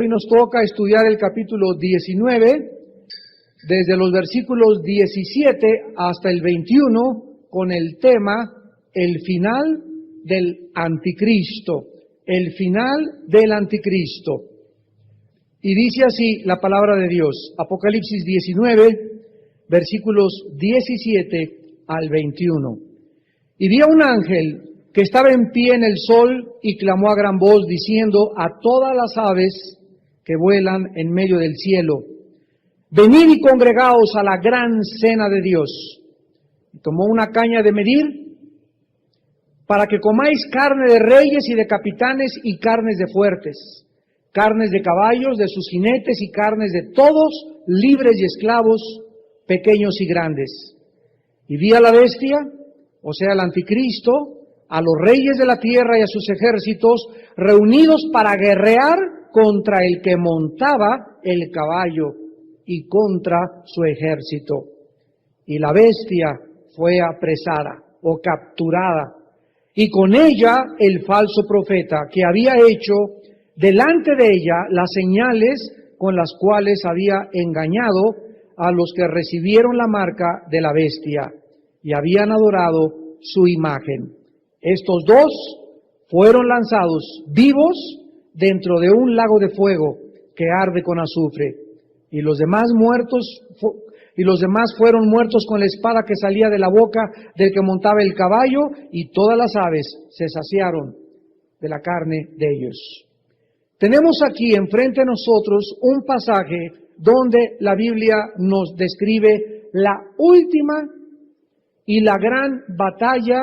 Hoy nos toca estudiar el capítulo 19, desde los versículos 17 hasta el 21, con el tema el final del anticristo. El final del anticristo. Y dice así la palabra de Dios, Apocalipsis 19, versículos 17 al 21. Y vi a un ángel que estaba en pie en el sol y clamó a gran voz diciendo a todas las aves que vuelan en medio del cielo: venid y congregaos a la gran cena de Dios. Y tomó una caña de medir para que comáis carne de reyes y de capitanes y carnes de fuertes, carnes de caballos, de sus jinetes y carnes de todos, libres y esclavos, pequeños y grandes. Y vi a la bestia, o sea, al anticristo, a los reyes de la tierra y a sus ejércitos, reunidos para guerrear contra el que montaba el caballo y contra su ejército. Y la bestia fue apresada o capturada, y con ella el falso profeta, que había hecho delante de ella las señales con las cuales había engañado a los que recibieron la marca de la bestia y habían adorado su imagen. Estos dos fueron lanzados vivos dentro de un lago de fuego que arde con azufre, y los demás fueron muertos con la espada que salía de la boca del que montaba el caballo, y todas las aves se saciaron de la carne de ellos. Tenemos aquí enfrente de nosotros un pasaje donde la Biblia nos describe la última y la gran batalla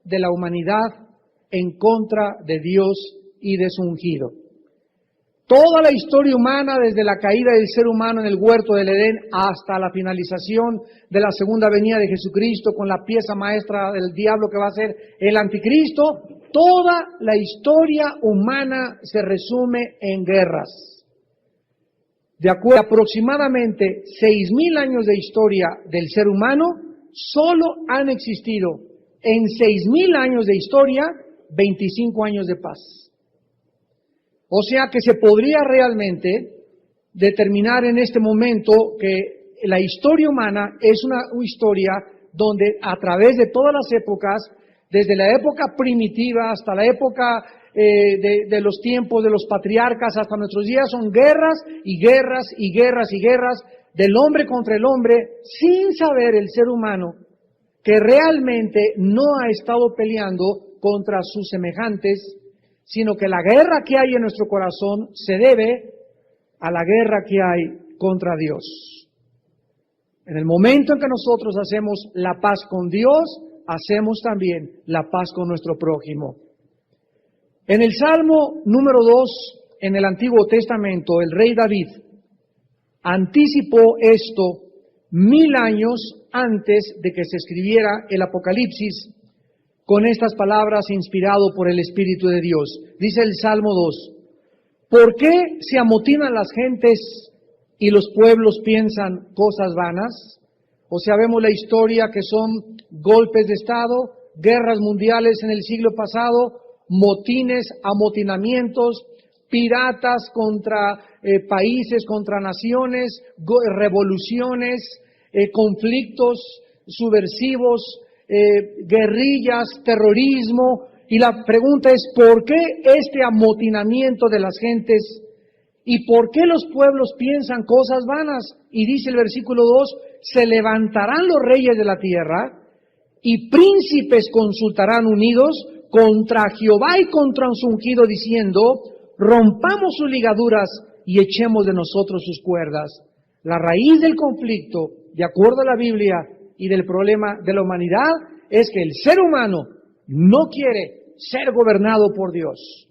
de la humanidad en contra de Dios y de su ungido. Toda la historia humana, desde la caída del ser humano en el huerto del Edén hasta la finalización de la segunda venida de Jesucristo con la pieza maestra del diablo que va a ser el anticristo, toda la historia humana se resume en guerras. De acuerdo a aproximadamente 6,000 años de historia del ser humano, solo han existido en 6,000 años de historia 25 años de paz. O sea que se podría realmente determinar en este momento que la historia humana es una historia donde a través de todas las épocas, desde la época primitiva hasta la época de los tiempos de los patriarcas hasta nuestros días, son guerras y guerras y guerras y guerras del hombre contra el hombre, sin saber el ser humano que realmente no ha estado peleando contra sus semejantes, sino que la guerra que hay en nuestro corazón se debe a la guerra que hay contra Dios. En el momento en que nosotros hacemos la paz con Dios, hacemos también la paz con nuestro prójimo. En el Salmo número 2, en el Antiguo Testamento, el rey David anticipó esto 1000 años antes de que se escribiera el Apocalipsis, con estas palabras inspirado por el Espíritu de Dios. Dice el Salmo 2, ¿por qué se amotinan las gentes y los pueblos piensan cosas vanas? O sea, vemos la historia que son golpes de Estado, guerras mundiales en el siglo pasado, motines, amotinamientos, piratas contra países, contra naciones, revoluciones, conflictos subversivos, guerrillas, terrorismo, y la pregunta es, ¿por qué este amotinamiento de las gentes? ¿Y por qué los pueblos piensan cosas vanas? Y dice el versículo 2, se levantarán los reyes de la tierra, y príncipes consultarán unidos contra Jehová y contra su ungido, diciendo, rompamos sus ligaduras y echemos de nosotros sus cuerdas. La raíz del conflicto, de acuerdo a la Biblia, y del problema de la humanidad es que el ser humano no quiere ser gobernado por Dios.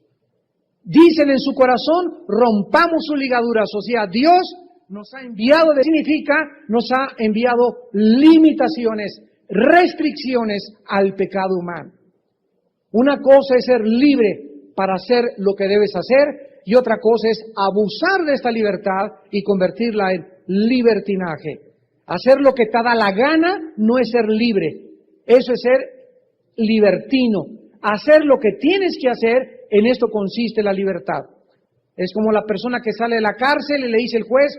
Dicen en su corazón, rompamos sus ligaduras. O sea, Dios nos ha enviado, significa, nos ha enviado limitaciones, restricciones al pecado humano. Una cosa es ser libre para hacer lo que debes hacer, y otra cosa es abusar de esta libertad y convertirla en libertinaje. Hacer lo que te da la gana no es ser libre, eso es ser libertino. Hacer lo que tienes que hacer, en esto consiste la libertad. Es como la persona que sale de la cárcel y le dice el juez,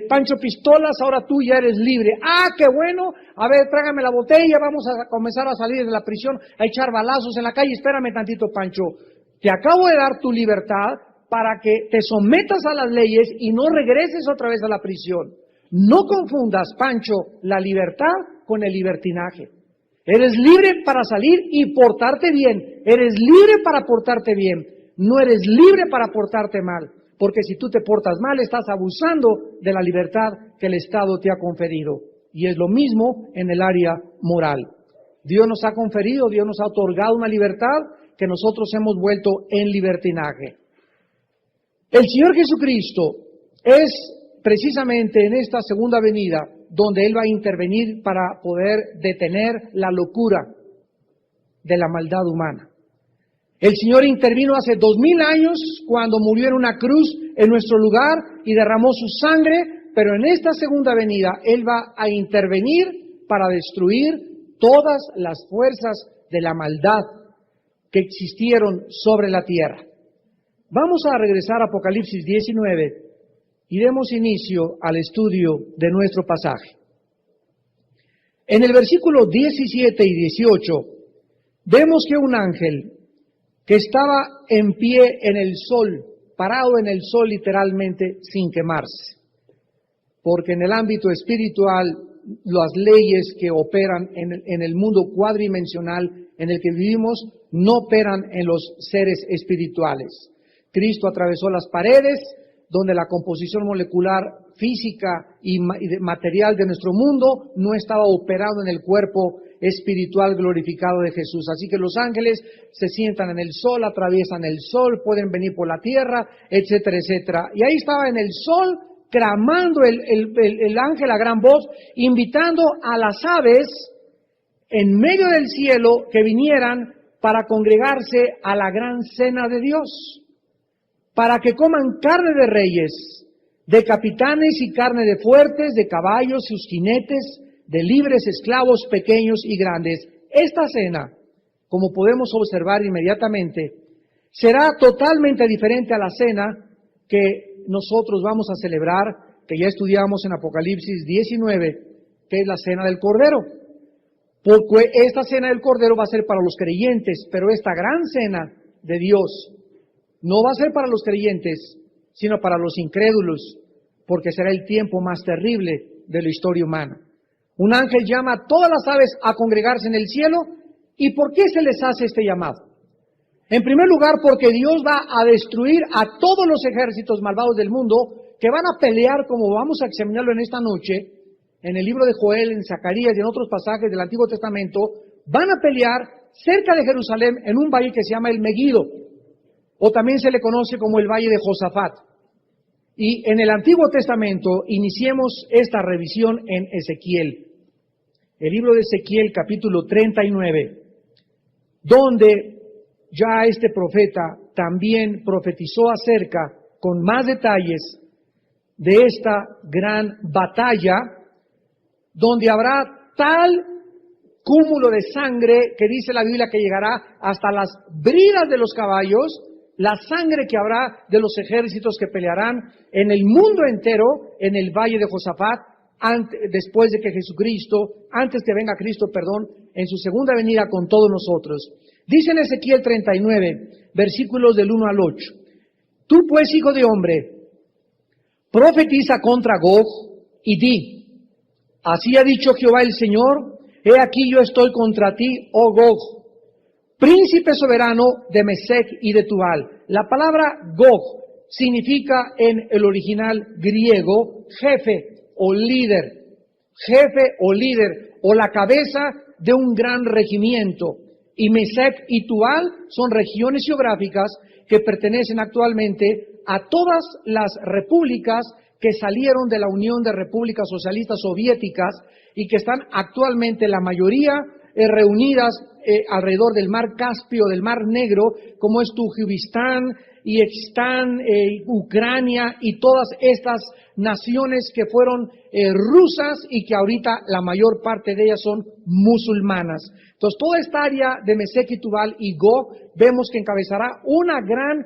Pancho Pistolas, ahora tú ya eres libre. ¡Ah, qué bueno! A ver, trágame la botella, vamos a comenzar a salir de la prisión, a echar balazos en la calle. Espérame tantito, Pancho. Te acabo de dar tu libertad para que te sometas a las leyes y no regreses otra vez a la prisión. No confundas, Pancho, la libertad con el libertinaje. Eres libre para salir y portarte bien. Eres libre para portarte bien. No eres libre para portarte mal. Porque si tú te portas mal, estás abusando de la libertad que el Estado te ha conferido. Y es lo mismo en el área moral. Dios nos ha conferido, Dios nos ha otorgado una libertad que nosotros hemos vuelto en libertinaje. El Señor Jesucristo es precisamente en esta segunda venida donde Él va a intervenir para poder detener la locura de la maldad humana. El Señor intervino hace 2000 años cuando murió en una cruz en nuestro lugar y derramó su sangre, pero en esta segunda venida Él va a intervenir para destruir todas las fuerzas de la maldad que existieron sobre la tierra. Vamos a regresar a Apocalipsis 19 y demos inicio al estudio de nuestro pasaje. En el versículo 17 y 18 vemos que un ángel que estaba en pie en el sol, parado en el sol literalmente sin quemarse, porque en el ámbito espiritual las leyes que operan en el mundo cuadridimensional en el que vivimos no operan en los seres espirituales. Cristo atravesó las paredes donde la composición molecular física y material de nuestro mundo no estaba operado en el cuerpo espiritual glorificado de Jesús. Así que los ángeles se sientan en el sol, atraviesan el sol, pueden venir por la tierra, etcétera, etcétera. Y ahí estaba en el sol, clamando el ángel a gran voz, invitando a las aves en medio del cielo que vinieran para congregarse a la gran cena de Dios, para que coman carne de reyes, de capitanes y carne de fuertes, de caballos, sus jinetes, de libres, esclavos, pequeños y grandes. Esta cena, como podemos observar inmediatamente, será totalmente diferente a la cena que nosotros vamos a celebrar, que ya estudiamos en Apocalipsis 19, que es la cena del Cordero. Porque esta cena del Cordero va a ser para los creyentes, pero esta gran cena de Dios no va a ser para los creyentes, sino para los incrédulos, porque será el tiempo más terrible de la historia humana. Un ángel llama a todas las aves a congregarse en el cielo. ¿Y por qué se les hace este llamado? En primer lugar, porque Dios va a destruir a todos los ejércitos malvados del mundo que van a pelear, como vamos a examinarlo en esta noche, en el libro de Joel, en Zacarías y en otros pasajes del Antiguo Testamento, van a pelear cerca de Jerusalén en un valle que se llama el Meguido, o también se le conoce como el Valle de Josafat. Y en el Antiguo Testamento iniciemos esta revisión en Ezequiel, el libro de Ezequiel capítulo 39, donde ya este profeta también profetizó acerca, con más detalles, de esta gran batalla, donde habrá tal cúmulo de sangre que dice la Biblia que llegará hasta las bridas de los caballos, la sangre que habrá de los ejércitos que pelearán en el mundo entero, en el valle de Josafat, después de que antes que venga Cristo, en su segunda venida con todos nosotros. Dice en Ezequiel 39, versículos del 1 al 8, tú pues, hijo de hombre, profetiza contra Gog y di, así ha dicho Jehová el Señor, he aquí yo estoy contra ti, oh Gog, príncipe soberano de Mesec y de Tubal. La palabra Gog significa en el original griego jefe o líder, o la cabeza de un gran regimiento. Y Mesec y Tubal son regiones geográficas que pertenecen actualmente a todas las repúblicas que salieron de la Unión de Repúblicas Socialistas Soviéticas y que están actualmente la mayoría reunidas alrededor del mar Caspio, del mar Negro, como es Turkmenistán y Ekistán, Ucrania y todas estas naciones que fueron rusas y que ahorita la mayor parte de ellas son musulmanas. Entonces toda esta área de Mesec y Tubal y Gog vemos que encabezará una gran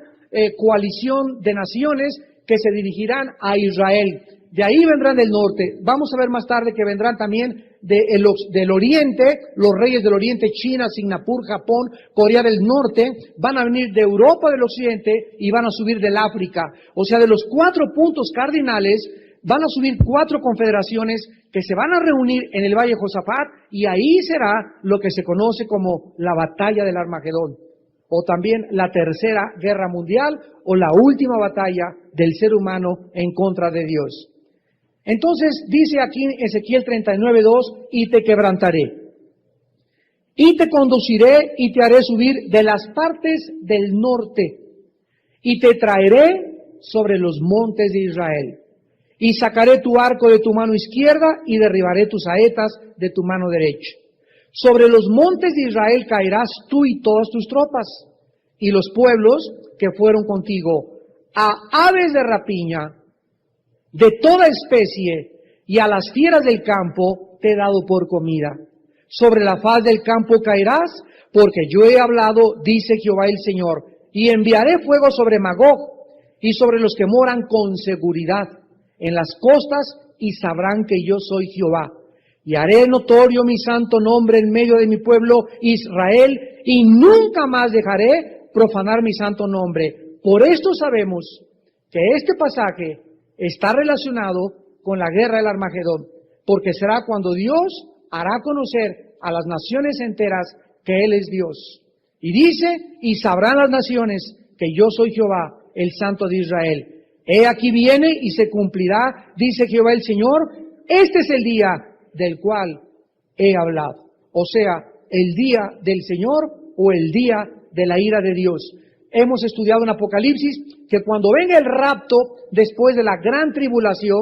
coalición de naciones que se dirigirán a Israel. De ahí vendrán del norte. Vamos a ver más tarde que vendrán también del oriente, los reyes del oriente, China, Singapur, Japón, Corea del Norte, van a venir de Europa del occidente y van a subir del África. O sea, de los 4 puntos cardinales, van a subir 4 confederaciones que se van a reunir en el Valle de Josafat, y ahí será lo que se conoce como la batalla del Armagedón, o también la tercera guerra mundial, o la última batalla del ser humano en contra de Dios. Entonces dice aquí en Ezequiel 39:2, y te quebrantaré, y te conduciré y te haré subir de las partes del norte, y te traeré sobre los montes de Israel, y sacaré tu arco de tu mano izquierda y derribaré tus saetas de tu mano derecha. Sobre los montes de Israel caerás tú y todas tus tropas, y los pueblos que fueron contigo, a aves de rapiña, de toda especie, y a las fieras del campo te he dado por comida. Sobre la faz del campo caerás, porque yo he hablado, dice Jehová el Señor, y enviaré fuego sobre Magog, y sobre los que moran con seguridad en las costas, y sabrán que yo soy Jehová. Y haré notorio mi santo nombre en medio de mi pueblo Israel, y nunca más dejaré profanar mi santo nombre. Por esto sabemos que este pasaje está relacionado con la guerra del Armagedón, porque será cuando Dios hará conocer a las naciones enteras que Él es Dios. Y dice, y sabrán las naciones que yo soy Jehová, el Santo de Israel. He aquí viene y se cumplirá, dice Jehová el Señor, este es el día del cual he hablado. O sea, el día del Señor o el día de la ira de Dios. Hemos estudiado en Apocalipsis que cuando venga el rapto después de la gran tribulación,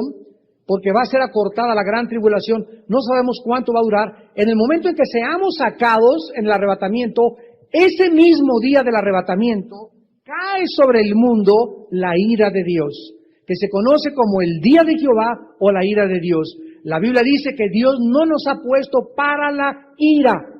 porque va a ser acortada la gran tribulación, no sabemos cuánto va a durar, en el momento en que seamos sacados en el arrebatamiento, ese mismo día del arrebatamiento, cae sobre el mundo la ira de Dios, que se conoce como el día de Jehová o la ira de Dios. La Biblia dice que Dios no nos ha puesto para la ira,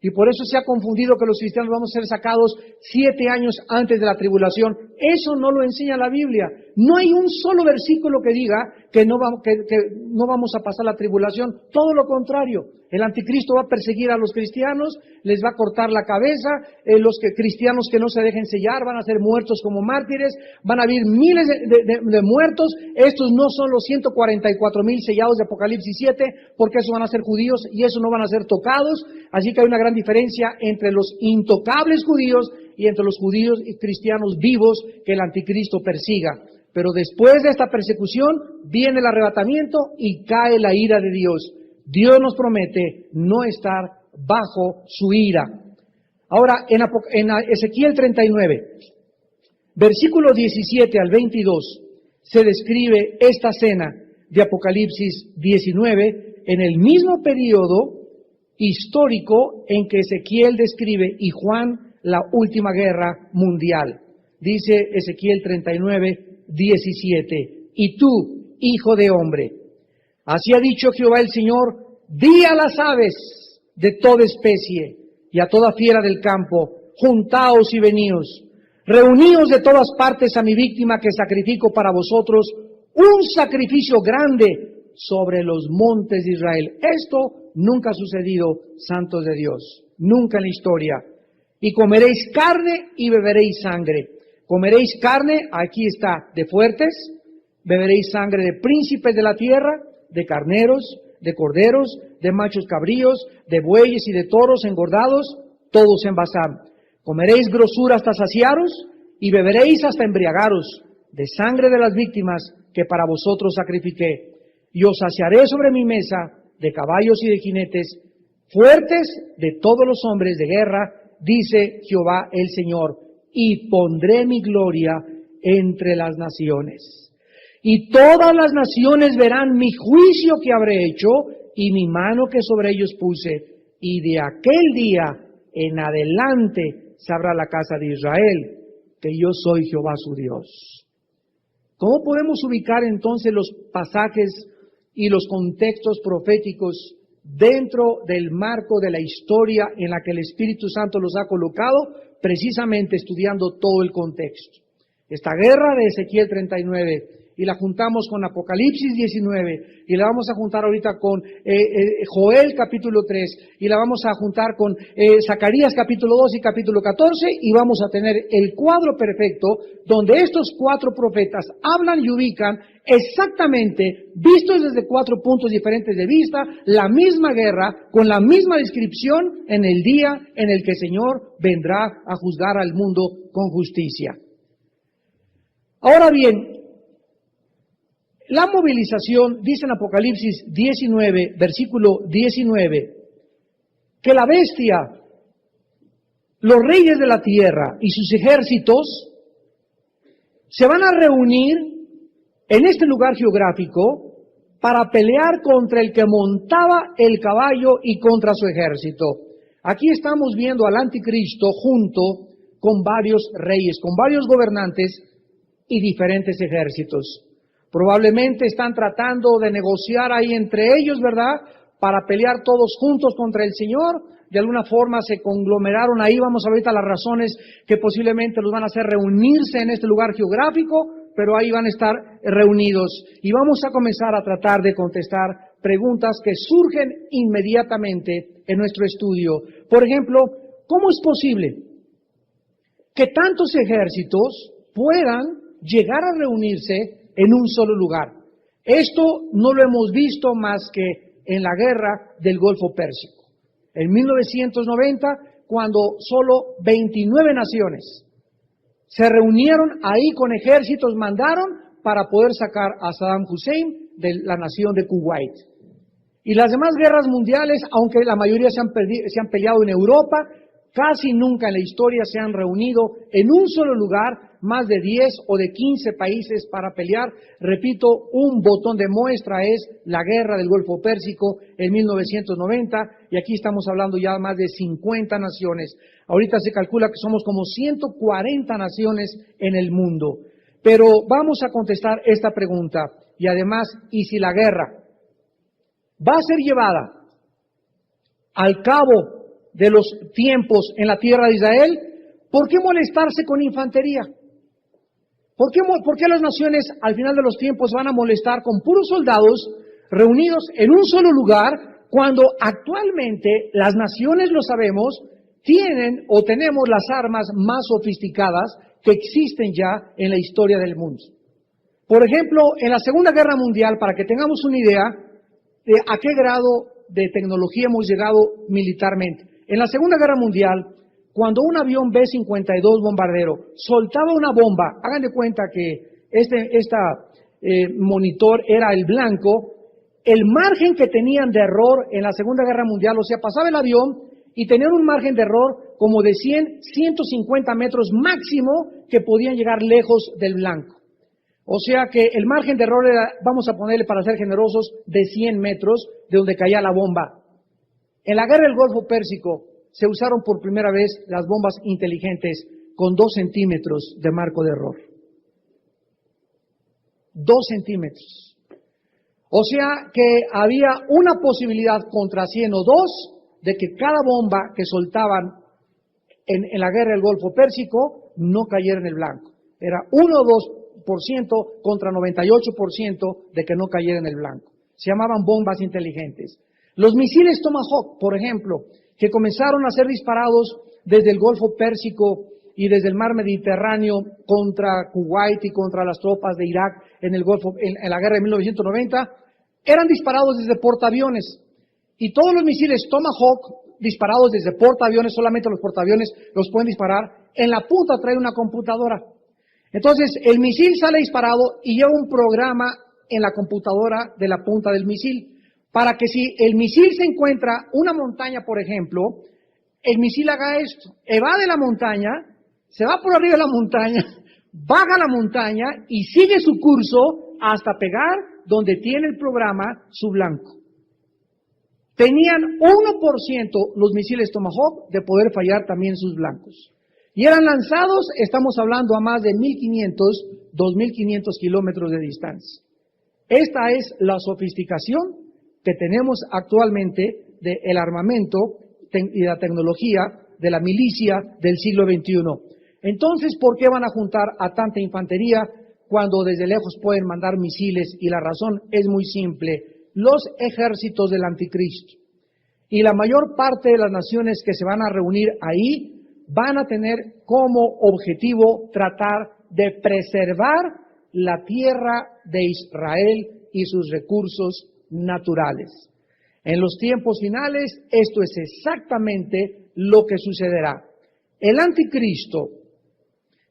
y por eso se ha confundido que los cristianos vamos a ser sacados 7 años antes de la tribulación. Eso no lo enseña la Biblia. No hay un solo versículo que diga que no vamos a pasar la tribulación. Todo lo contrario. El anticristo va a perseguir a los cristianos, les va a cortar la cabeza, cristianos que no se dejen sellar van a ser muertos como mártires, van a haber miles de muertos. Estos no son los 144,000 sellados de Apocalipsis 7, porque esos van a ser judíos y esos no van a ser tocados. Así que hay una gran diferencia entre los intocables judíos y entre los judíos y cristianos vivos que el anticristo persiga. Pero después de esta persecución viene el arrebatamiento y cae la ira de Dios. Dios nos promete no estar bajo su ira. Ahora, en Ezequiel 39, versículo 17 al 22, se describe esta cena de Apocalipsis 19 en el mismo periodo histórico en que Ezequiel describe y Juan la última guerra mundial. Dice Ezequiel 39, 17, y tú, hijo de hombre, así ha dicho Jehová el Señor, di a las aves de toda especie y a toda fiera del campo, juntaos y veníos, reuníos de todas partes a mi víctima que sacrifico para vosotros, un sacrificio grande sobre los montes de Israel. Esto nunca ha sucedido, santos de Dios, nunca en la historia. Y comeréis carne y beberéis sangre. Comeréis carne, aquí está, de fuertes, beberéis sangre de príncipes de la tierra, de carneros, de corderos, de machos cabríos, de bueyes y de toros engordados, todos en Basán. Comeréis grosura hasta saciaros y beberéis hasta embriagaros de sangre de las víctimas que para vosotros sacrifiqué. Y os saciaré sobre mi mesa de caballos y de jinetes, fuertes de todos los hombres de guerra, dice Jehová el Señor, y pondré mi gloria entre las naciones. Y todas las naciones verán mi juicio que habré hecho y mi mano que sobre ellos puse. Y de aquel día en adelante sabrá la casa de Israel que yo soy Jehová su Dios. ¿Cómo podemos ubicar entonces los pasajes y los contextos proféticos dentro del marco de la historia en la que el Espíritu Santo los ha colocado? Precisamente estudiando todo el contexto. esta guerra de Ezequiel 39, y la juntamos con Apocalipsis 19, y la vamos a juntar ahorita con Joel capítulo 3, y la vamos a juntar con Zacarías capítulo 2 y capítulo 14, y vamos a tener el cuadro perfecto donde estos 4 profetas hablan y ubican exactamente, vistos desde 4 puntos diferentes de vista, la misma guerra, con la misma descripción en el día en el que el Señor vendrá a juzgar al mundo con justicia. Ahora bien, la movilización, dice en Apocalipsis 19, versículo 19, que la bestia, los reyes de la tierra y sus ejércitos se van a reunir en este lugar geográfico para pelear contra el que montaba el caballo y contra su ejército. Aquí estamos viendo al anticristo junto con varios reyes, con varios gobernantes y diferentes ejércitos. Probablemente están tratando de negociar ahí entre ellos, ¿verdad? Para pelear todos juntos contra el Señor. De alguna forma se conglomeraron ahí. Vamos a ver ahorita las razones que posiblemente los van a hacer reunirse en este lugar geográfico, pero ahí van a estar reunidos. Y vamos a comenzar a tratar de contestar preguntas que surgen inmediatamente en nuestro estudio. Por ejemplo, ¿cómo es posible que tantos ejércitos puedan llegar a reunirse en un solo lugar? Esto no lo hemos visto más que en la guerra del Golfo Pérsico. En 1990, cuando solo 29 naciones se reunieron ahí con ejércitos, mandaron para poder sacar a Saddam Hussein de la nación de Kuwait. Y las demás guerras mundiales, aunque la mayoría se han peleado en Europa, casi nunca en la historia se han reunido en un solo lugar más de 10 o de 15 países para pelear. Repito, un botón de muestra es la guerra del Golfo Pérsico en 1990, y aquí estamos hablando ya de más de 50 naciones. Ahorita se calcula que somos como 140 naciones en el mundo. Pero vamos a contestar esta pregunta, y además, ¿y si la guerra va a ser llevada al cabo de los tiempos en la tierra de Israel? ¿Por qué molestarse con infantería? ¿Por qué las naciones al final de los tiempos van a molestar con puros soldados reunidos en un solo lugar, cuando actualmente las naciones, lo sabemos, tienen o tenemos las armas más sofisticadas que existen ya en la historia del mundo? Por ejemplo, en la Segunda Guerra Mundial, para que tengamos una idea de a qué grado de tecnología hemos llegado militarmente. En la Segunda Guerra Mundial, cuando un avión B-52 bombardero soltaba una bomba, hagan de cuenta que monitor era el blanco, el margen que tenían de error en la Segunda Guerra Mundial, o sea, pasaba el avión y tenían un margen de error como de 150 metros máximo, que podían llegar lejos del blanco. O sea que el margen de error era, vamos a ponerle para ser generosos, de 100 metros de donde caía la bomba. En la guerra del Golfo Pérsico se usaron por primera vez las bombas inteligentes con 2 centímetros de marco de error. 2 centímetros. O sea que había una posibilidad contra 100 o 2 de que cada bomba que soltaban en la guerra del Golfo Pérsico no cayera en el blanco. Era 1 o 2% contra 98% de que no cayera en el blanco. Se llamaban bombas inteligentes. Los misiles Tomahawk, por ejemplo, que comenzaron a ser disparados desde el Golfo Pérsico y desde el mar Mediterráneo contra Kuwait y contra las tropas de Irak en el Golfo, en la guerra de 1990, eran disparados desde portaaviones. Y todos los misiles Tomahawk disparados desde portaaviones, solamente los portaaviones los pueden disparar, en la punta trae una computadora. Entonces, el misil sale disparado y lleva un programa en la computadora de la punta del misil, para que si el misil se encuentra una montaña, por ejemplo, el misil haga esto: evade la montaña, se va por arriba de la montaña, baja la montaña y sigue su curso hasta pegar donde tiene el programa su blanco. Tenían 1% los misiles Tomahawk de poder fallar también sus blancos. Y eran lanzados, estamos hablando, a más de 1.500, 2.500 kilómetros de distancia. Esta es la sofisticación que tenemos actualmente del armamento y la tecnología de la milicia del siglo XXI. Entonces, ¿por qué van a juntar a tanta infantería cuando desde lejos pueden mandar misiles? Y la razón es muy simple: los ejércitos del anticristo y la mayor parte de las naciones que se van a reunir ahí van a tener como objetivo tratar de preservar la tierra de Israel y sus recursos naturales. En los tiempos finales, esto es exactamente lo que sucederá. El anticristo,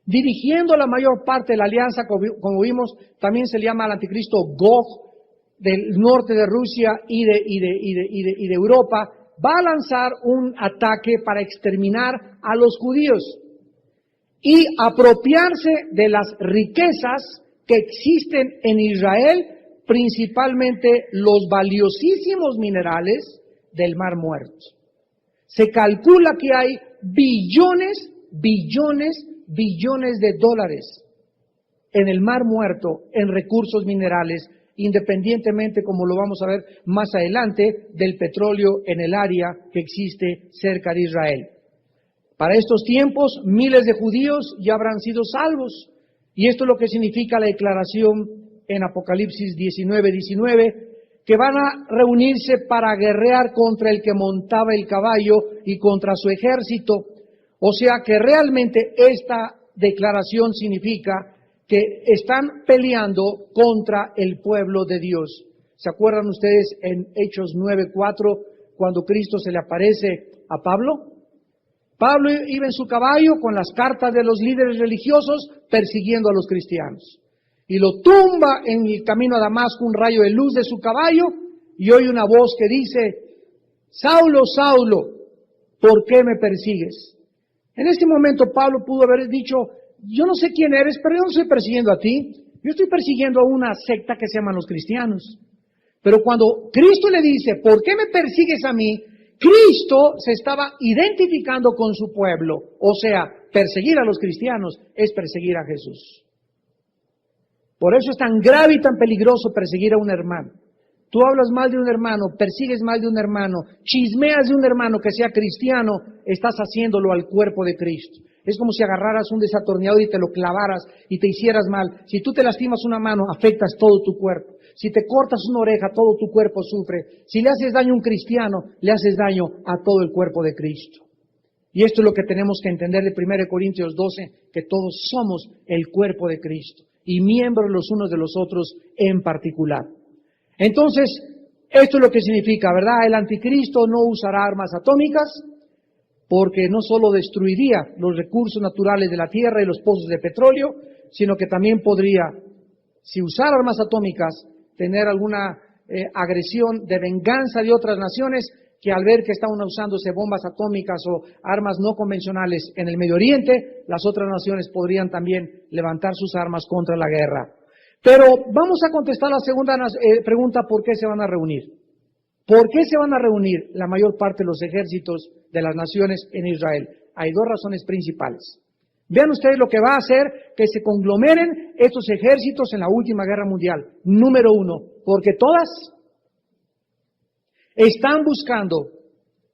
dirigiendo la mayor parte de la alianza, como vimos, también se le llama al anticristo Gog, del norte de Rusia y de Europa, va a lanzar un ataque para exterminar a los judíos y apropiarse de las riquezas que existen en Israel, principalmente los valiosísimos minerales del Mar Muerto. Se calcula que hay billones de dólares en el Mar Muerto en recursos minerales, independientemente, como lo vamos a ver más adelante, del petróleo en el área que existe cerca de Israel. Para estos tiempos, miles de judíos ya habrán sido salvos, y esto es lo que significa la declaración en Apocalipsis 19:19, que van a reunirse para guerrear contra el que montaba el caballo y contra su ejército. O sea que realmente esta declaración significa que están peleando contra el pueblo de Dios. ¿Se acuerdan ustedes en Hechos 9:4 cuando Cristo se le aparece a Pablo? Pablo iba en su caballo con las cartas de los líderes religiosos persiguiendo a los cristianos. Y lo tumba en el camino a Damasco un rayo de luz de su caballo y oye una voz que dice: Saulo, Saulo, ¿por qué me persigues? En ese momento Pablo pudo haber dicho: yo no sé quién eres, pero yo no estoy persiguiendo a ti, yo estoy persiguiendo a una secta que se llaman los cristianos. Pero cuando Cristo le dice: ¿por qué me persigues a mí?, Cristo se estaba identificando con su pueblo. O sea, perseguir a los cristianos es perseguir a Jesús. Por eso es tan grave y tan peligroso perseguir a un hermano. Tú hablas mal de un hermano, persigues mal de un hermano, chismeas de un hermano que sea cristiano, estás haciéndolo al cuerpo de Cristo. Es como si agarraras un desatornillador y te lo clavaras y te hicieras mal. Si tú te lastimas una mano, afectas todo tu cuerpo. Si te cortas una oreja, todo tu cuerpo sufre. Si le haces daño a un cristiano, le haces daño a todo el cuerpo de Cristo. Y esto es lo que tenemos que entender de 1 Corintios 12, que todos somos el cuerpo de Cristo y miembros los unos de los otros en particular. Entonces, esto es lo que significa, ¿verdad? El anticristo no usará armas atómicas, porque no solo destruiría los recursos naturales de la tierra y los pozos de petróleo, sino que también podría, si usara armas atómicas, tener alguna agresión de venganza de otras naciones que al ver que están usándose bombas atómicas o armas no convencionales en el Medio Oriente, las otras naciones podrían también levantar sus armas contra la guerra. Pero vamos a contestar la segunda pregunta: ¿por qué se van a reunir? ¿Por qué se van a reunir la mayor parte de los ejércitos de las naciones en Israel? Hay dos razones principales. Vean ustedes lo que va a hacer que se conglomeren estos ejércitos en la última guerra mundial. Número uno, porque todas están buscando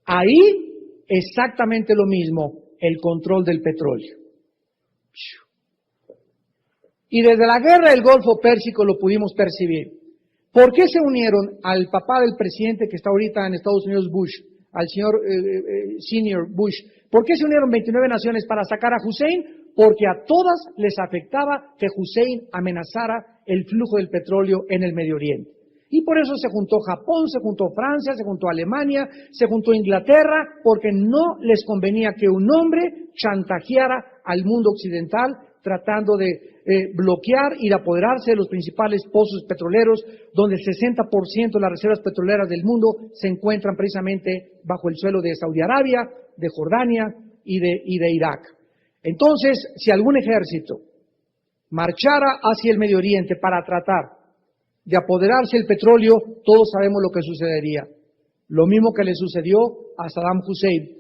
ahí exactamente lo mismo: el control del petróleo. Y desde la guerra del Golfo Pérsico lo pudimos percibir. ¿Por qué se unieron al papá del presidente que está ahorita en Estados Unidos, Bush, al señor senior Bush? ¿Por qué se unieron 29 naciones para sacar a Hussein? Porque a todas les afectaba que Hussein amenazara el flujo del petróleo en el Medio Oriente. Y por eso se juntó Japón, se juntó Francia, se juntó Alemania, se juntó Inglaterra, porque no les convenía que un hombre chantajeara al mundo occidental tratando de bloquear y de apoderarse de los principales pozos petroleros, donde el 60% de las reservas petroleras del mundo se encuentran precisamente bajo el suelo de Saudi Arabia, de Jordania y de Irak. Entonces, si algún ejército marchara hacia el Medio Oriente para tratar de apoderarse del petróleo, todos sabemos lo que sucedería. Lo mismo que le sucedió a Saddam Hussein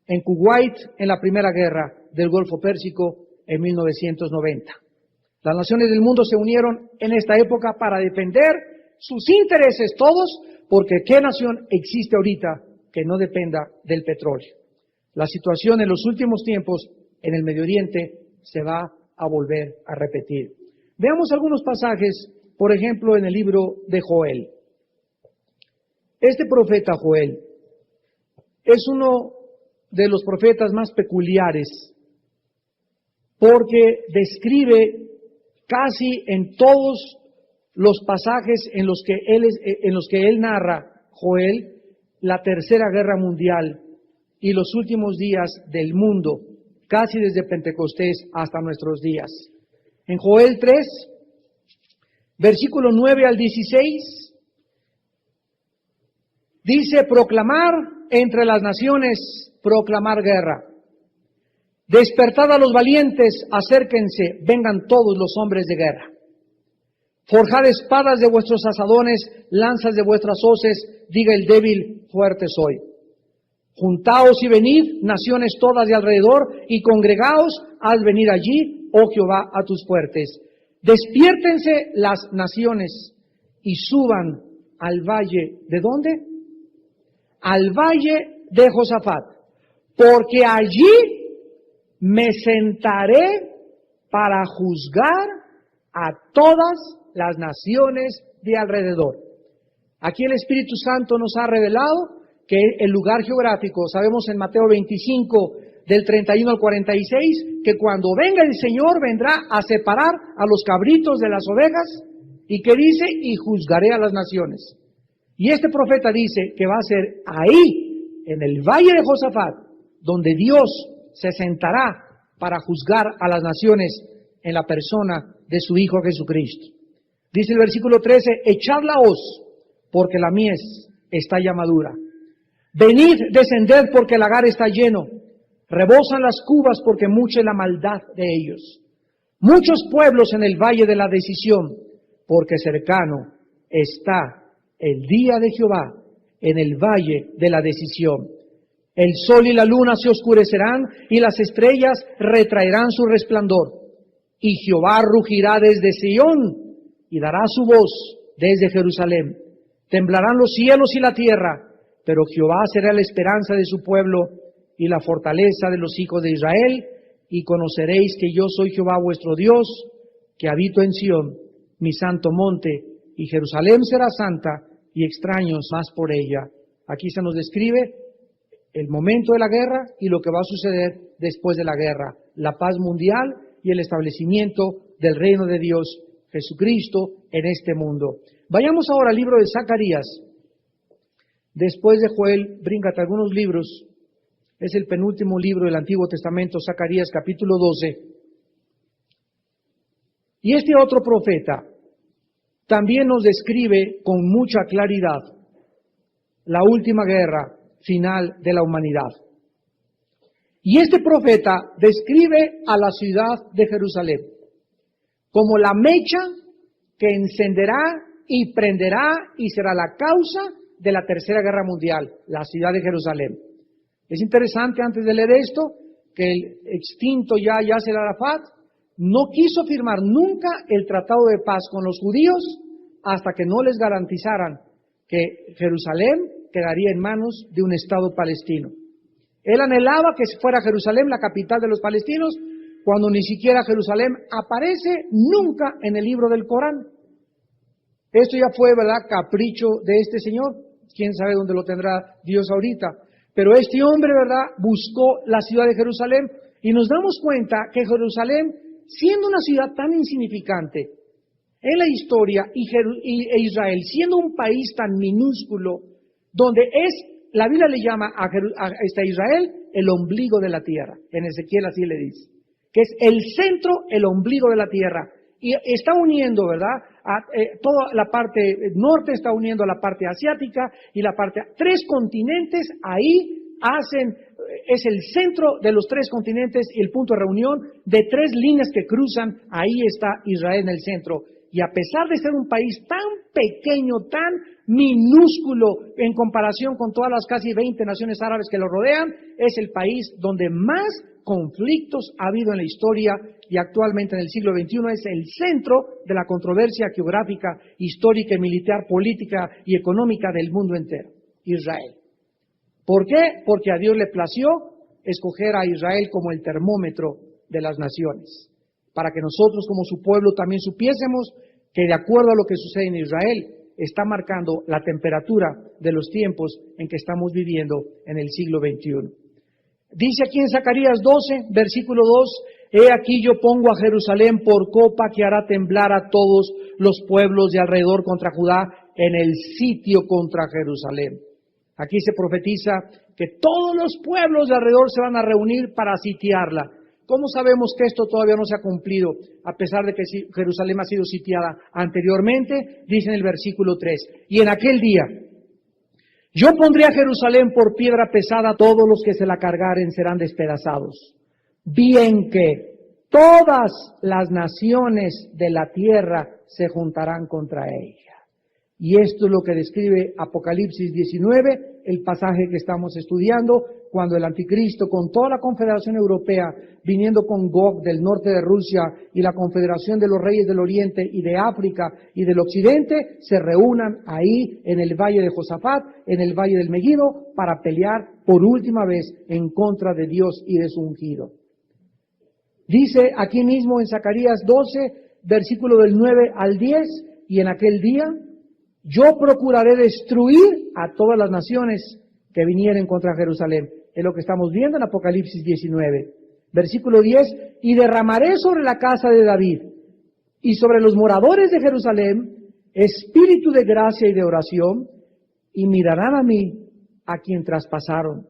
en Kuwait en la primera guerra del Golfo Pérsico en 1990. Las naciones del mundo se unieron en esta época para defender sus intereses todos, porque ¿qué nación existe ahorita que no dependa del petróleo? La situación en los últimos tiempos en el Medio Oriente se va a volver a repetir. Veamos algunos pasajes, por ejemplo, en el libro de Joel. Este profeta Joel es uno de los profetas más peculiares porque describe casi en todos los pasajes en los que él narra, Joel, la Tercera Guerra Mundial y los últimos días del mundo, casi desde Pentecostés hasta nuestros días. En Joel 3, versículo 9 al 16, dice: proclamar entre las naciones, proclamar guerra. Despertad a los valientes, acérquense, vengan todos los hombres de guerra. Forjad espadas de vuestros asadones, lanzas de vuestras hoces, diga el débil, fuerte soy. Juntaos y venid, naciones todas de alrededor, y congregaos, haz venir allí, oh Jehová, a tus fuertes. Despiértense las naciones y suban al valle, ¿de dónde? Al valle de Josafat, porque allí me sentaré para juzgar a todas las naciones de alrededor. Aquí el Espíritu Santo nos ha revelado que el lugar geográfico, sabemos en Mateo 25, del 31 al 46, que cuando venga el Señor vendrá a separar a los cabritos de las ovejas, y que dice, y juzgaré a las naciones. Y este profeta dice que va a ser ahí, en el valle de Josafat, donde Dios se sentará para juzgar a las naciones en la persona de su Hijo Jesucristo. Dice el versículo 13, echad la hoz, porque la mies está ya madura. Venid, descended, porque el lagar está lleno. Rebosan las cubas, porque mucha es la maldad de ellos. Muchos pueblos en el valle de la decisión, porque cercano está el día de Jehová en el valle de la decisión. El sol y la luna se oscurecerán, y las estrellas retraerán su resplandor. Y Jehová rugirá desde Sión, y dará su voz desde Jerusalén. Temblarán los cielos y la tierra, pero Jehová será la esperanza de su pueblo y la fortaleza de los hijos de Israel, y conoceréis que yo soy Jehová vuestro Dios, que habito en Sión, mi santo monte, y Jerusalén será santa, y extraños más por ella. Aquí se nos describe el momento de la guerra y lo que va a suceder después de la guerra, la paz mundial y el establecimiento del reino de Dios, Jesucristo, en este mundo. Vayamos ahora al libro de Zacarías. Después de Joel, bríncate algunos libros. Es el penúltimo libro del Antiguo Testamento, Zacarías capítulo 12. Y este otro profeta también nos describe con mucha claridad la última guerra final de la humanidad. Y este profeta describe a la ciudad de Jerusalén como la mecha que encenderá y prenderá y será la causa de la Tercera Guerra Mundial, la ciudad de Jerusalén. Es interesante, antes de leer esto, que el extinto ya Yasser Arafat no quiso firmar nunca el tratado de paz con los judíos hasta que no les garantizaran que Jerusalén quedaría en manos de un Estado palestino. Él anhelaba que fuera Jerusalén la capital de los palestinos, cuando ni siquiera Jerusalén aparece nunca en el libro del Corán. Esto ya fue, ¿verdad?, capricho de este señor. Quién sabe dónde lo tendrá Dios ahorita. Pero este hombre, ¿verdad?, buscó la ciudad de Jerusalén, y nos damos cuenta que Jerusalén, siendo una ciudad tan insignificante en la historia, e Israel siendo un país tan minúsculo, donde la Biblia le llama a Israel el ombligo de la tierra. En Ezequiel así le dice, que es el centro, el ombligo de la tierra. Y está uniendo, ¿verdad?, toda la parte norte, está uniendo a la parte asiática y la parte... Tres continentes ahí es el centro de los tres continentes y el punto de reunión de tres líneas que cruzan. Ahí está Israel en el centro. Y a pesar de ser un país tan pequeño, tan minúsculo en comparación con todas las casi 20 naciones árabes que lo rodean, es el país donde más conflictos ha habido en la historia, y actualmente en el siglo XXI es el centro de la controversia geográfica, histórica, militar, política y económica del mundo entero, Israel. ¿Por qué? Porque a Dios le plació escoger a Israel como el termómetro de las naciones, para que nosotros como su pueblo también supiésemos que de acuerdo a lo que sucede en Israel, está marcando la temperatura de los tiempos en que estamos viviendo en el siglo XXI. Dice aquí en Zacarías 12, versículo 2, he aquí yo pongo a Jerusalén por copa que hará temblar a todos los pueblos de alrededor contra Judá en el sitio contra Jerusalén. Aquí se profetiza que todos los pueblos de alrededor se van a reunir para sitiarla. ¿Cómo sabemos que esto todavía no se ha cumplido, a pesar de que Jerusalén ha sido sitiada anteriormente? Dice en el versículo 3, y en aquel día, yo pondré a Jerusalén por piedra pesada, todos los que se la cargaren serán despedazados. Bien que todas las naciones de la tierra se juntarán contra ella. Y esto es lo que describe Apocalipsis 19, el pasaje que estamos estudiando, cuando el anticristo con toda la Confederación Europea, viniendo con Gog del norte de Rusia y la Confederación de los Reyes del Oriente y de África y del Occidente, se reúnan ahí en el Valle de Josafat, en el Valle del Megiddo, para pelear por última vez en contra de Dios y de su ungido. Dice aquí mismo en Zacarías 12, versículo del 9 al 10, y en aquel día yo procuraré destruir a todas las naciones que vinieren contra Jerusalén. Es lo que estamos viendo en Apocalipsis 19. Versículo 10, y derramaré sobre la casa de David y sobre los moradores de Jerusalén espíritu de gracia y de oración, y mirarán a mí, a quien traspasaron,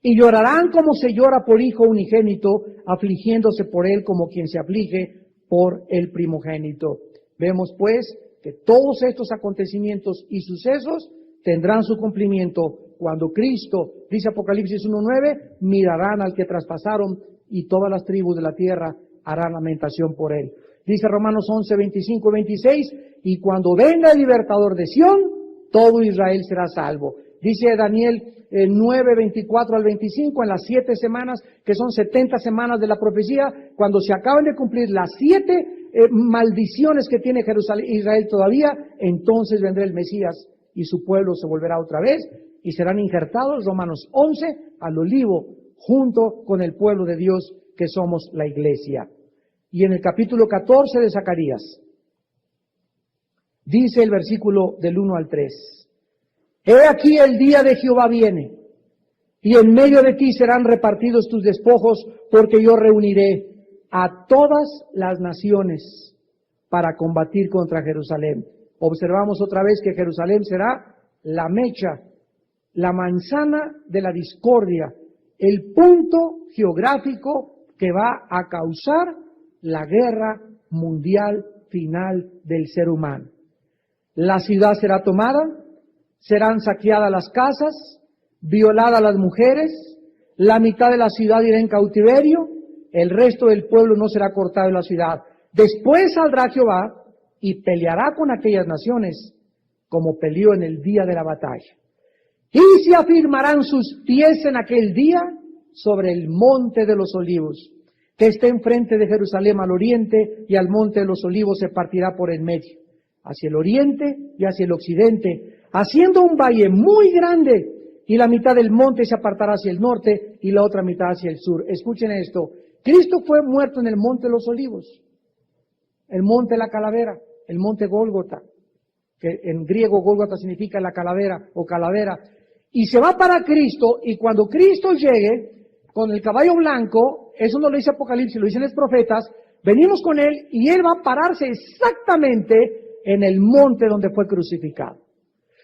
y llorarán como se llora por hijo unigénito, afligiéndose por él como quien se aflige por el primogénito. Vemos pues que todos estos acontecimientos y sucesos tendrán su cumplimiento cuando Cristo, dice Apocalipsis 1:9, mirarán al que traspasaron y todas las tribus de la tierra harán lamentación por él. Dice Romanos 11, 25 y 26, y cuando venga el libertador de Sión, todo Israel será salvo. Dice Daniel 9, 24 al 25, en las 7 semanas, que son 70 semanas de la profecía, cuando se acaban de cumplir las 7 maldiciones que tiene Israel todavía, entonces vendrá el Mesías y su pueblo se volverá otra vez y serán injertados, Romanos 11, al olivo, junto con el pueblo de Dios que somos la iglesia. Y en el capítulo 14 de Zacarías, dice el versículo del 1 al 3, he aquí el día de Jehová viene, y en medio de ti serán repartidos tus despojos, porque yo reuniré a todas las naciones para combatir contra Jerusalén. Observamos otra vez que Jerusalén será la mecha, la manzana de la discordia, el punto geográfico que va a causar la guerra mundial final del ser humano. La ciudad será tomada, serán saqueadas las casas, violadas las mujeres, la mitad de la ciudad irá en cautiverio, el resto del pueblo no será cortado en la ciudad. Después saldrá Jehová y peleará con aquellas naciones como peleó en el día de la batalla. Y se afirmarán sus pies en aquel día sobre el monte de los olivos, que está enfrente de Jerusalén al oriente, y al monte de los olivos se partirá por en medio, hacia el oriente y hacia el occidente, haciendo un valle muy grande, y la mitad del monte se apartará hacia el norte y la otra mitad hacia el sur. Escuchen esto, Cristo fue muerto en el monte de los olivos, el monte de la calavera, el monte Gólgota, que en griego Gólgota significa la calavera o calavera, y se va para Cristo, y cuando Cristo llegue con el caballo blanco, eso no lo dice Apocalipsis, lo dicen los profetas, venimos con él y él va a pararse exactamente en el monte donde fue crucificado,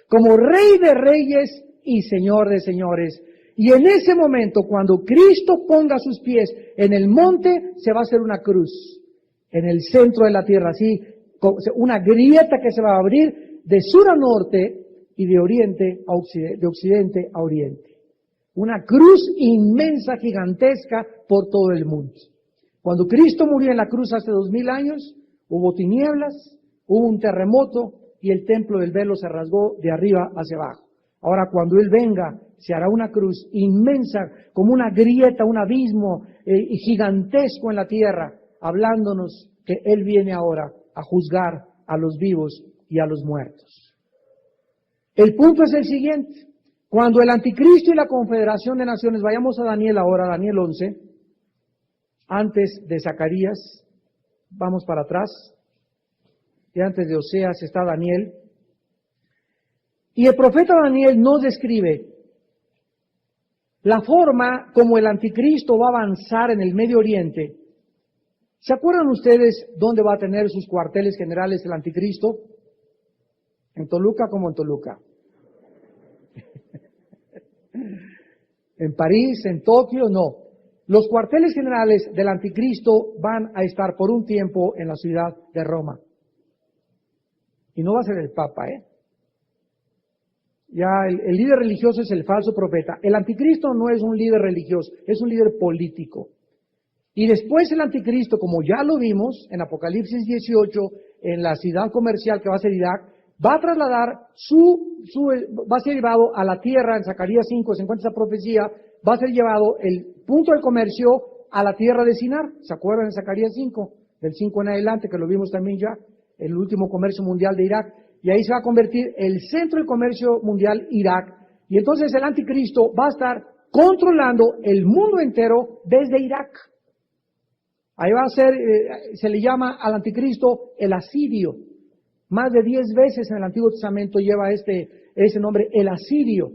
como Rey de Reyes y Señor de Señores. Y en ese momento, cuando Cristo ponga sus pies en el monte, se va a hacer una cruz en el centro de la tierra, así, una grieta que se va a abrir de sur a norte y de oriente a occidente, de occidente a oriente. Una cruz inmensa, gigantesca por todo el mundo. Cuando Cristo murió en la cruz hace 2000 años, hubo tinieblas, hubo un terremoto y el templo del velo se rasgó de arriba hacia abajo. Ahora, cuando Él venga, se hará una cruz inmensa, como una grieta, un abismo gigantesco en la tierra, hablándonos que Él viene ahora a juzgar a los vivos y a los muertos. El punto es el siguiente. Cuando el anticristo y la confederación de naciones, vayamos a Daniel ahora, Daniel 11, antes de Zacarías, vamos para atrás, y antes de Oseas está Daniel. Y el profeta Daniel nos describe la forma como el anticristo va a avanzar en el Medio Oriente. ¿Se acuerdan ustedes dónde va a tener sus cuarteles generales el anticristo? ¿En Toluca como en Toluca? ¿En París? ¿En Tokio? No. Los cuarteles generales del anticristo van a estar por un tiempo en la ciudad de Roma. Y no va a ser el Papa, Ya el líder religioso es el falso profeta. El anticristo no es un líder religioso, es un líder político. Y después el anticristo, como ya lo vimos en Apocalipsis 18, en la ciudad comercial que va a ser Irak, va a trasladar va a ser llevado a la tierra. En Zacarías 5 se encuentra esa profecía, va a ser llevado el punto del comercio a la tierra de Sinar. ¿Se acuerdan en Zacarías 5? Del 5 en adelante, que lo vimos también ya, el último comercio mundial de Irak. Y ahí se va a convertir el centro del comercio mundial Irak. Y entonces el anticristo va a estar controlando el mundo entero desde Irak. Ahí va a ser, se le llama al anticristo el asirio. Más de 10 veces en el Antiguo Testamento lleva ese nombre, el asirio.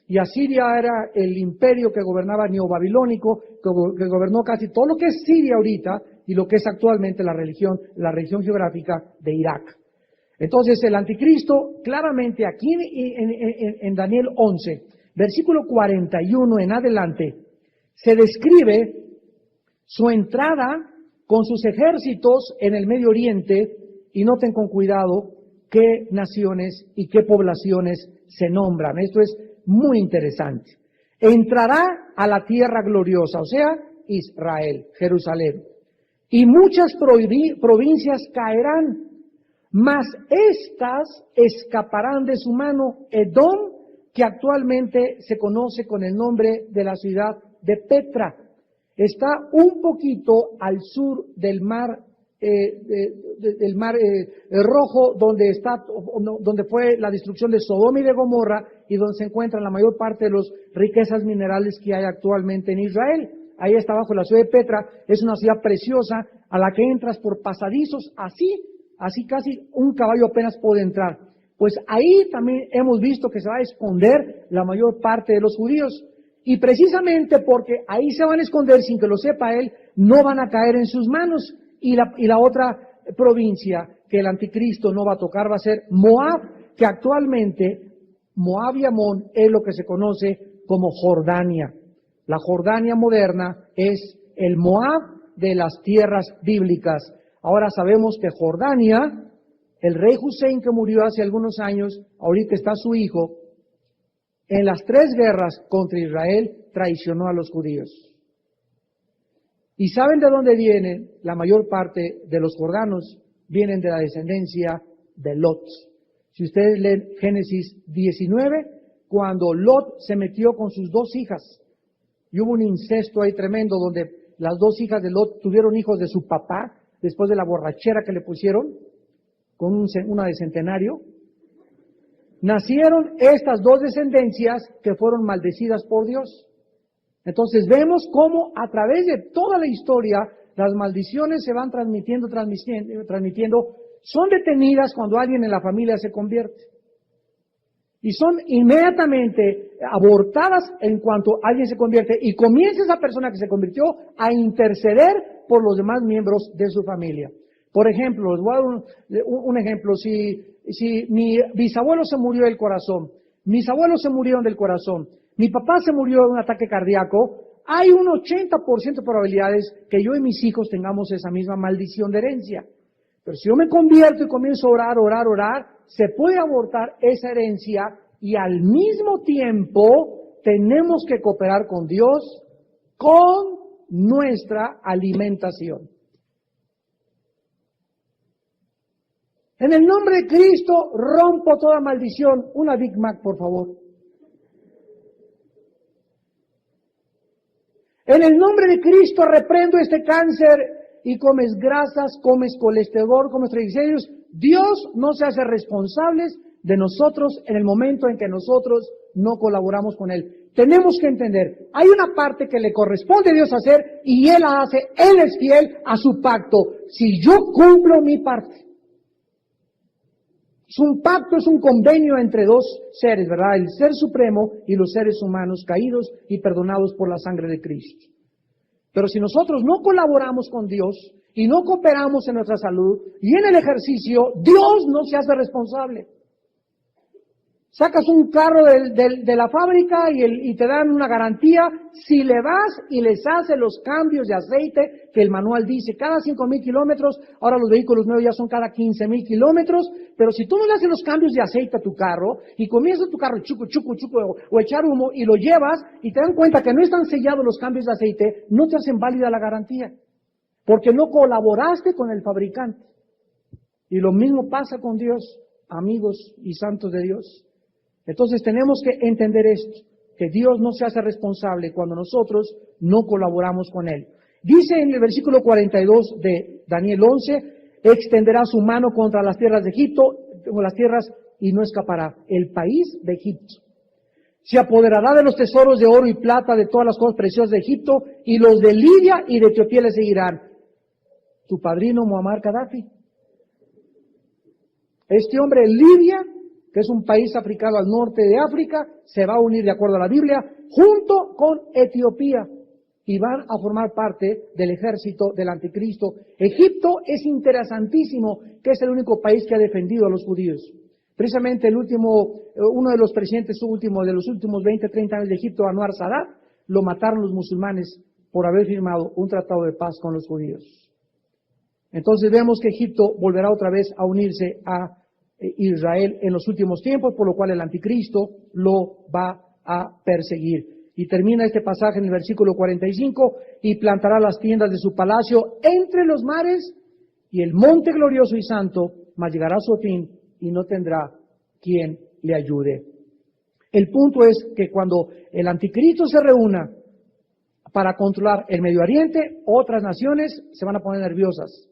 Y Asiria era el imperio que gobernaba neobabilónico, que gobernó casi todo lo que es Siria ahorita y lo que es actualmente la región geográfica de Irak. Entonces el anticristo, claramente aquí en Daniel 11, versículo 41 en adelante, se describe su entrada con sus ejércitos en el Medio Oriente, y noten con cuidado qué naciones y qué poblaciones se nombran. Esto es muy interesante. Entrará a la tierra gloriosa, o sea, Israel, Jerusalén, y muchas provincias caerán, mas éstas escaparán de su mano. Edom, que actualmente se conoce con el nombre de la ciudad de Petra, está un poquito al sur del mar Rojo, donde fue la destrucción de Sodoma y de Gomorra, y donde se encuentran la mayor parte de las riquezas minerales que hay actualmente en Israel. Ahí está abajo la ciudad de Petra. Es una ciudad preciosa a la que entras por pasadizos, así casi un caballo apenas puede entrar. Pues ahí también hemos visto que se va a esconder la mayor parte de los judíos. Y precisamente porque ahí se van a esconder sin que lo sepa él, no van a caer en sus manos. Y la otra provincia que el anticristo no va a tocar va a ser Moab, que actualmente Moab y Amón es lo que se conoce como Jordania. La Jordania moderna es el Moab de las tierras bíblicas. Ahora sabemos que Jordania, el rey Hussein que murió hace algunos años, ahorita está su hijo, en las 3 guerras contra Israel traicionó a los judíos. ¿Y saben de dónde vienen? La mayor parte de los jordanos vienen de la descendencia de Lot. Si ustedes leen Génesis 19, cuando Lot se metió con sus 2 hijas, y hubo un incesto ahí tremendo donde las 2 hijas de Lot tuvieron hijos de su papá, después de la borrachera que le pusieron, con una de centenario, nacieron estas 2 descendencias que fueron maldecidas por Dios. Entonces vemos cómo a través de toda la historia las maldiciones se van transmitiendo, son detenidas cuando alguien en la familia se convierte. Y son inmediatamente abortadas en cuanto alguien se convierte, y comienza esa persona que se convirtió a interceder por los demás miembros de su familia. Por ejemplo, les voy a dar un ejemplo. Si mi bisabuelo se murió del corazón, mis abuelos se murieron del corazón, mi papá se murió de un ataque cardíaco, hay un 80% de probabilidades que yo y mis hijos tengamos esa misma maldición de herencia. Pero si yo me convierto y comienzo a orar, se puede abortar esa herencia, y al mismo tiempo tenemos que cooperar con Dios con nuestra alimentación. En el nombre de Cristo rompo toda maldición. Una Big Mac, por favor. En el nombre de Cristo reprendo este cáncer, y comes grasas, comes colesterol, comes triglicéridos. Dios no se hace responsables de nosotros en el momento en que nosotros no colaboramos con Él. Tenemos que entender, hay una parte que le corresponde a Dios hacer y Él la hace, Él es fiel a su pacto. Si yo cumplo mi parte. Es un pacto, es un convenio entre dos seres, ¿verdad? El ser supremo y los seres humanos caídos y perdonados por la sangre de Cristo. Pero si nosotros no colaboramos con Dios y no cooperamos en nuestra salud y en el ejercicio, Dios no se hace responsable. Sacas un carro de la fábrica y te dan una garantía si le vas y les haces los cambios de aceite que el manual dice cada 5,000 kilómetros. Ahora los vehículos nuevos ya son cada 15,000 kilómetros, pero si tú no le haces los cambios de aceite a tu carro y comienza tu carro chucu o echar humo y lo llevas y te dan cuenta que no están sellados los cambios de aceite, no te hacen válida la garantía porque no colaboraste con el fabricante. Y lo mismo pasa con Dios, amigos y santos de Dios. Entonces tenemos que entender esto, que Dios no se hace responsable cuando nosotros no colaboramos con Él. Dice en el versículo 42 de Daniel 11, extenderá su mano contra las tierras de Egipto, o las tierras, y no escapará. El país de Egipto. Se apoderará de los tesoros de oro y plata, de todas las cosas preciosas de Egipto, y los de Libia y de Etiopía le seguirán. Tu padrino Muammar Gaddafi. Este hombre en Libia, que es un país africano al norte de África, se va a unir, de acuerdo a la Biblia, junto con Etiopía y van a formar parte del ejército del anticristo. Egipto es interesantísimo, que es el único país que ha defendido a los judíos. Precisamente uno de los presidentes de los últimos 20, 30 años de Egipto, Anwar Sadat, lo mataron los musulmanes por haber firmado un tratado de paz con los judíos. Entonces vemos que Egipto volverá otra vez a unirse a Israel en los últimos tiempos, por lo cual el anticristo lo va a perseguir. Y termina este pasaje en el versículo 45, y plantará las tiendas de su palacio entre los mares y el monte glorioso y santo, mas llegará a su fin y no tendrá quien le ayude. El punto es que cuando el anticristo se reúna para controlar el Medio Oriente, otras naciones se van a poner nerviosas.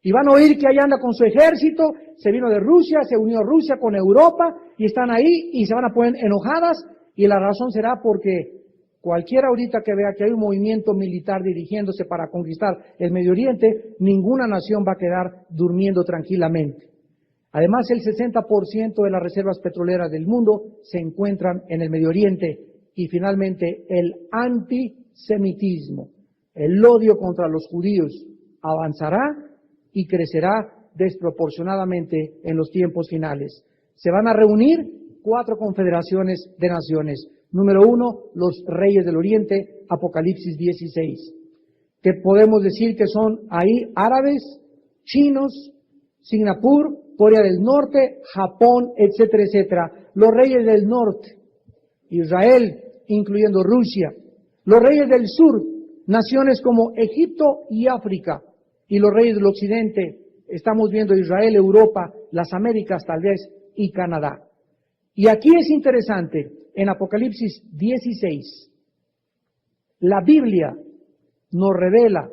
Y van a oír que allá anda con su ejército, se vino de Rusia, se unió Rusia con Europa, y están ahí y se van a poner enojadas, y la razón será porque cualquiera ahorita que vea que hay un movimiento militar dirigiéndose para conquistar el Medio Oriente, ninguna nación va a quedar durmiendo tranquilamente. Además, el 60% de las reservas petroleras del mundo se encuentran en el Medio Oriente, y finalmente el antisemitismo, el odio contra los judíos, avanzará y crecerá desproporcionadamente en los tiempos finales. Se van a reunir 4 confederaciones de naciones. Número 1, los reyes del Oriente, Apocalipsis 16, que podemos decir que son ahí árabes, chinos, Singapur, Corea del Norte, Japón, etcétera, etcétera. Los reyes del norte, Israel, incluyendo Rusia. Los reyes del sur, naciones como Egipto y África. Y los reyes del occidente, estamos viendo Israel, Europa, las Américas tal vez, y Canadá. Y aquí es interesante, en Apocalipsis 16, la Biblia nos revela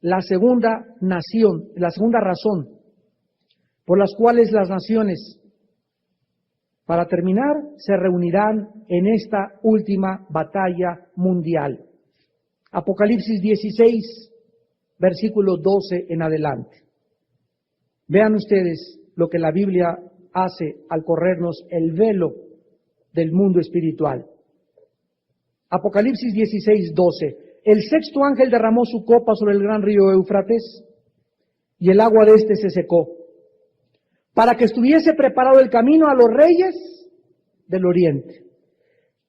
la segunda nación, la segunda razón por las cuales las naciones, para terminar, se reunirán en esta última batalla mundial. Apocalipsis 16, versículo 12 en adelante. Vean ustedes lo que la Biblia hace al corrernos el velo del mundo espiritual. Apocalipsis 16, 12. El sexto ángel derramó su copa sobre el gran río Éufrates, y el agua de éste se secó, para que estuviese preparado el camino a los reyes del oriente.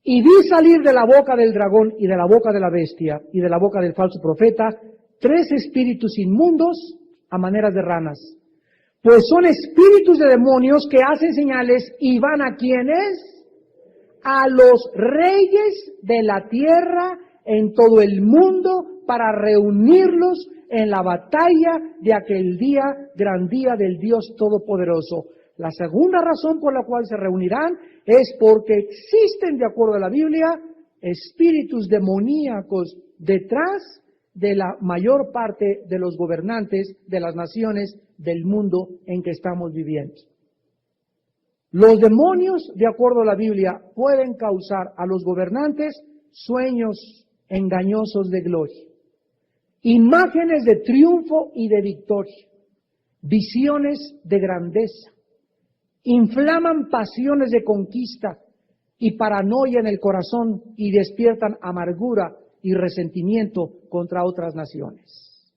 Y vi salir de la boca del dragón y de la boca de la bestia y de la boca del falso profeta 3 espíritus inmundos a maneras de ranas, pues son espíritus de demonios que hacen señales y van a ¿quiénes? A los reyes de la tierra en todo el mundo para reunirlos en la batalla de aquel día, gran día del Dios Todopoderoso. La segunda razón por la cual se reunirán es porque existen, de acuerdo a la Biblia, espíritus demoníacos detrás de la mayor parte de los gobernantes de las naciones del mundo en que estamos viviendo. Los demonios, de acuerdo a la Biblia, pueden causar a los gobernantes sueños engañosos de gloria, imágenes de triunfo y de victoria, visiones de grandeza, inflaman pasiones de conquista y paranoia en el corazón y despiertan amargura y resentimiento contra otras naciones.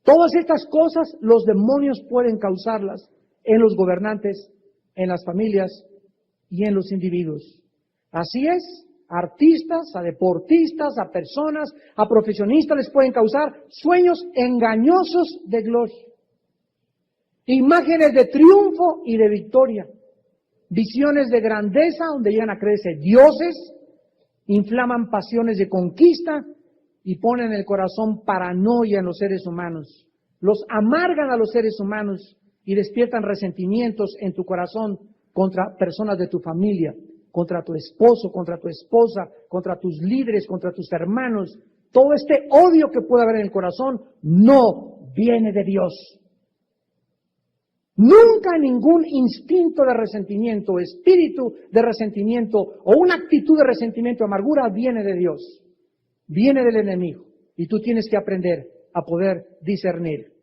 Todas estas cosas los demonios pueden causarlas en los gobernantes, en las familias y en los individuos. Así es, a artistas, a deportistas, a personas, a profesionistas les pueden causar sueños engañosos de gloria, imágenes de triunfo y de victoria, visiones de grandeza donde llegan a creerse dioses, inflaman pasiones de conquista y ponen en el corazón paranoia en los seres humanos, los amargan a los seres humanos y despiertan resentimientos en tu corazón contra personas de tu familia, contra tu esposo, contra tu esposa, contra tus líderes, contra tus hermanos. Todo este odio que puede haber en el corazón no viene de Dios. Nunca ningún instinto de resentimiento, espíritu de resentimiento o una actitud de resentimiento, amargura viene de Dios, viene del enemigo. Y tú tienes que aprender a poder discernir.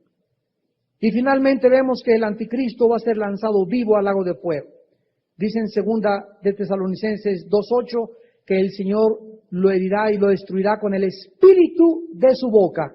Y finalmente vemos que el anticristo va a ser lanzado vivo al lago de fuego. Dice en segunda de Tesalonicenses 2:8 que el Señor lo herirá y lo destruirá con el espíritu de su boca.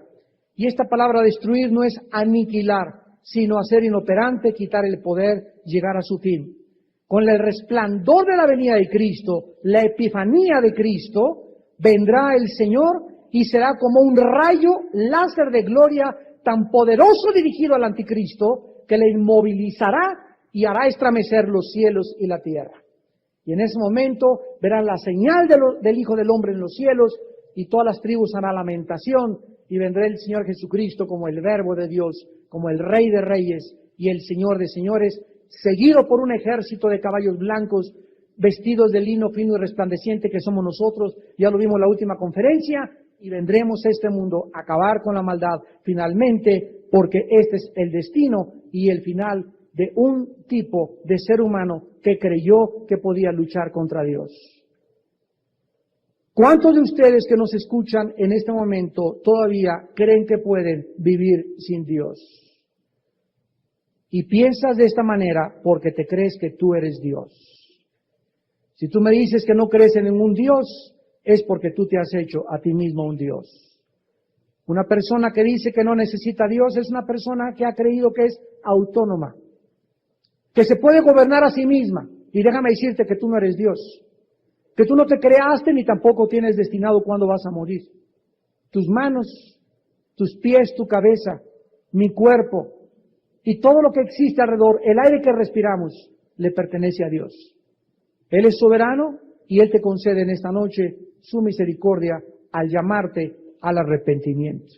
Y esta palabra destruir no es aniquilar, sino hacer inoperante, quitar el poder, llegar a su fin. Con el resplandor de la venida de Cristo, la epifanía de Cristo, vendrá el Señor y será como un rayo láser de gloria tan poderoso dirigido al anticristo que le inmovilizará y hará estremecer los cielos y la tierra. Y en ese momento verán la señal del Hijo del Hombre en los cielos y todas las tribus harán lamentación y vendrá el Señor Jesucristo como el Verbo de Dios, como el Rey de Reyes y el Señor de Señores, seguido por un ejército de caballos blancos, vestidos de lino fino y resplandeciente que somos nosotros. Ya lo vimos en la última conferencia, y vendremos a este mundo a acabar con la maldad finalmente, porque este es el destino y el final de un tipo de ser humano que creyó que podía luchar contra Dios. ¿Cuántos de ustedes que nos escuchan en este momento todavía creen que pueden vivir sin Dios? Y piensas de esta manera porque te crees que tú eres Dios. Si tú me dices que no crees en ningún Dios, es porque tú te has hecho a ti mismo un Dios. Una persona que dice que no necesita a Dios es una persona que ha creído que es autónoma, que se puede gobernar a sí misma. Y déjame decirte que tú no eres Dios, que tú no te creaste ni tampoco tienes destinado cuándo vas a morir. Tus manos, tus pies, tu cabeza, mi cuerpo y todo lo que existe alrededor, el aire que respiramos, le pertenece a Dios. Él es soberano y Él te concede en esta noche su misericordia al llamarte al arrepentimiento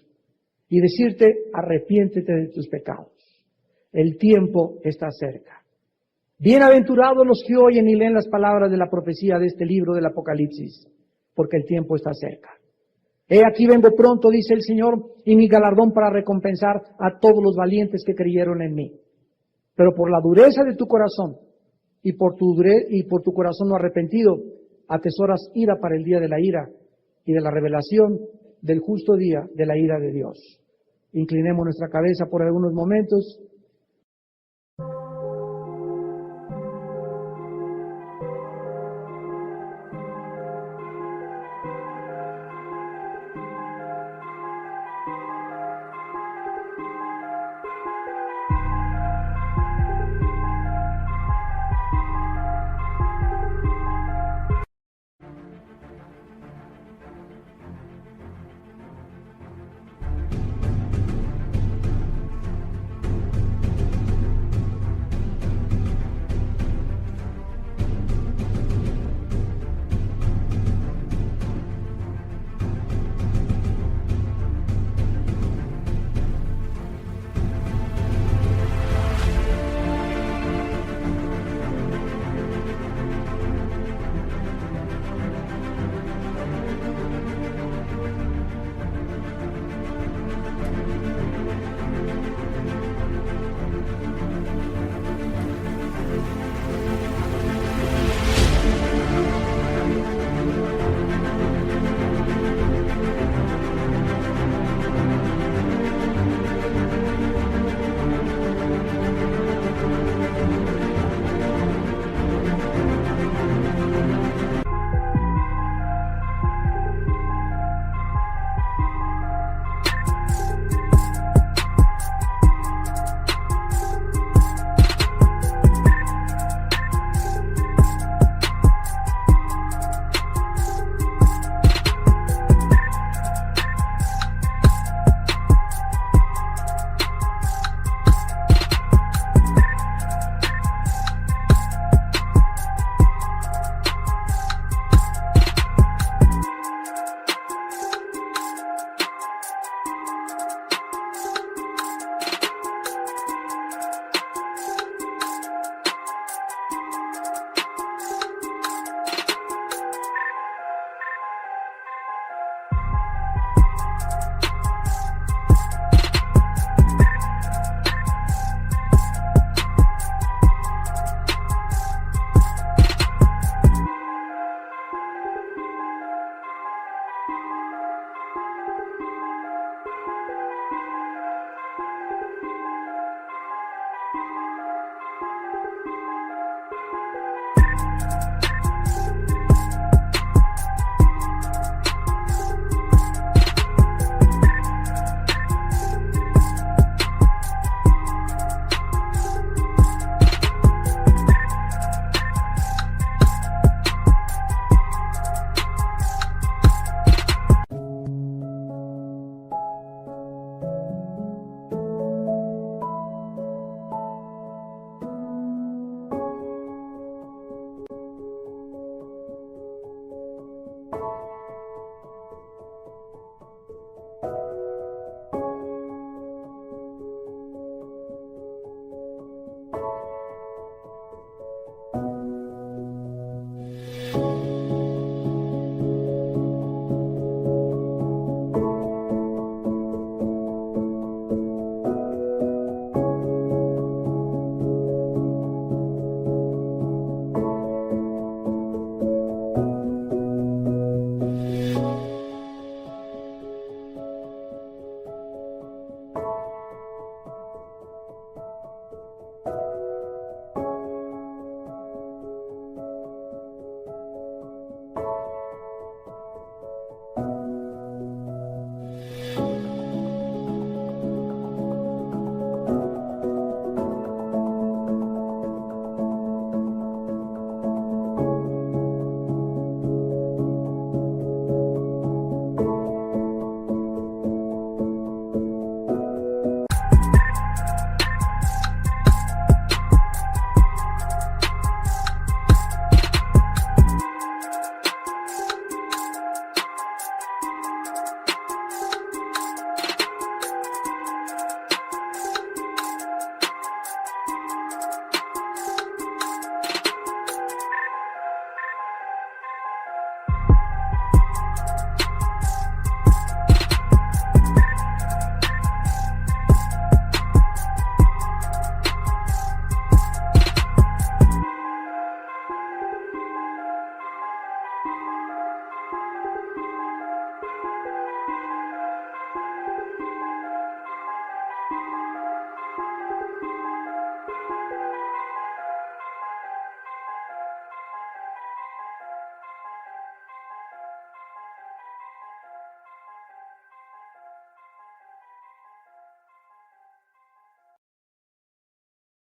y decirte: arrepiéntete de tus pecados. El tiempo está cerca. Bienaventurados los que oyen y leen las palabras de la profecía de este libro del Apocalipsis, porque el tiempo está cerca. He aquí vengo pronto, dice el Señor, y mi galardón para recompensar a todos los valientes que creyeron en mí. Pero por la dureza de tu corazón y por tu corazón no arrepentido, atesoras ira para el día de la ira y de la revelación del justo día de la ira de Dios. Inclinemos nuestra cabeza por algunos momentos.